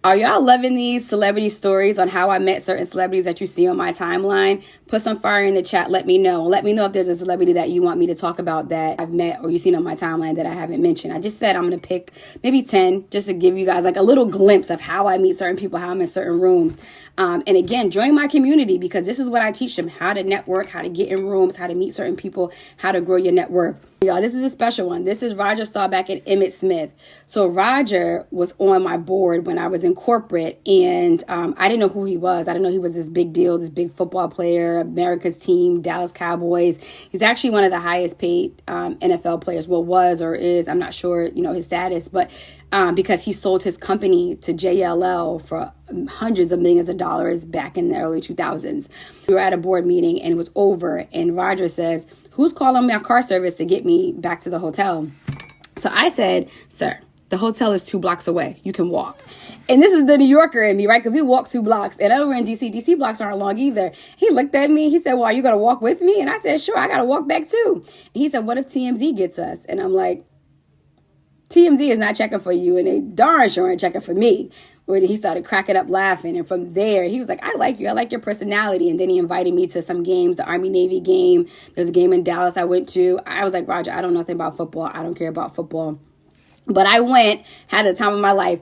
Are y'all loving these celebrity stories on how I met certain celebrities that you see on my timeline? Put some fire in the chat. Let me know. Let me know if there's a celebrity that you want me to talk about that I've met or you've seen on my timeline that I haven't mentioned. I just said I'm going to pick maybe 10 just to give you guys like a little glimpse of how I meet certain people, how I'm in certain rooms. And again, join my community because this is what I teach them: how to network, how to get in rooms, how to meet certain people, how to grow your net worth. Y'all, this is a special one. This is Roger Staubach and Emmitt Smith. So Roger was on my board when I was in corporate, and I didn't know who he was. I didn't know he was this big deal, this big football player, America's team, Dallas Cowboys. He's actually one of the highest paid NFL players. Well, was or is. I'm not sure, his status, but because he sold his company to JLL for hundreds of millions of dollars back in the early 2000s. We were at a board meeting and it was over, and Roger says, "Who's calling my car service to get me back to the hotel?" So I said, "Sir, the hotel is 2 blocks away. You can walk." And this is the New Yorker in me, right? Because we walk 2 blocks. And over in DC blocks aren't long either. He looked at me. He said, "Well, are you going to walk with me?" And I said, "Sure, I got to walk back too." And he said, "What if TMZ gets us?" And I'm like, TMZ is not checking for you, and they darn sure ain't checking for me. Where he started cracking up laughing, and from there he was like, "I like you, I like your personality." And then he invited me to some games, the Army-Navy game. There's a game in Dallas I went to. I was like, "Roger, I don't know nothing about football. I don't care about football." But I went, had the time of my life.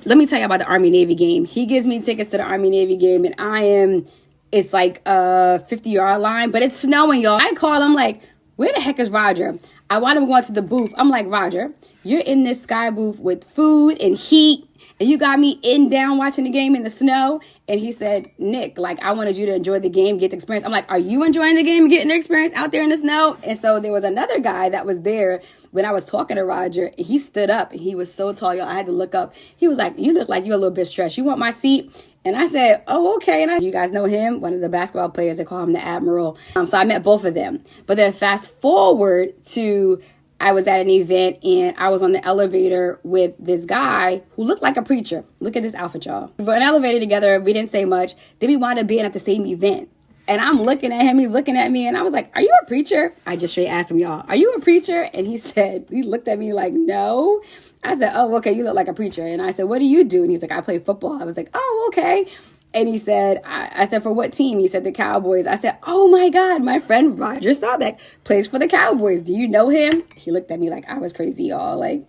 Let me tell you about the Army-Navy game. He gives me tickets to the Army-Navy game, and it's like a 50-yard line, but it's snowing, y'all. I called him like, "Where the heck is Roger?" I wound up going to the booth. I'm like, "Roger, you're in this sky booth with food and heat, and you got me down watching the game in the snow." And he said, "Nick, like, I wanted you to enjoy the game, get the experience." I'm like, "Are you enjoying the game and getting the experience out there in the snow?" And so there was another guy that was there when I was talking to Roger, and he stood up, and he was so tall, y'all. I had to look up. He was like, "You look like you're a little bit stressed. You want my seat?" And I said, "Oh, okay." And you guys know him, one of the basketball players. They call him the Admiral. So I met both of them. But then fast forward to I was at an event and I was on the elevator with this guy who looked like a preacher. Look at this outfit, y'all. We're in an elevator together. We didn't say much. Then we wound up being at the same event. And I'm looking at him. He's looking at me. And I was like, "Are you a preacher?" I just straight asked him, y'all, "Are you a preacher?" And he looked at me like, "No." I said, "Oh, okay. You look like a preacher." And I said, "What do you do?" And he's like, "I play football." I was like, "Oh, okay." And he said, I said, "For what team?" He said, "The Cowboys." I said, "Oh my God, my friend Roger Staubach plays for the Cowboys. Do you know him?" He looked at me like I was crazy, y'all. Like,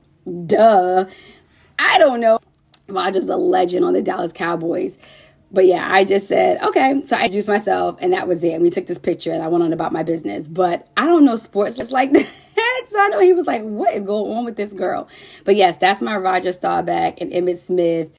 duh. I don't know. Roger's a legend on the Dallas Cowboys. But yeah, I just said, okay. So I introduced myself and that was it. And we took this picture and I went on about my business. But I don't know sports just like that. So I know he was like, "What is going on with this girl?" But yes, that's my Roger Staubach and Emmitt Smith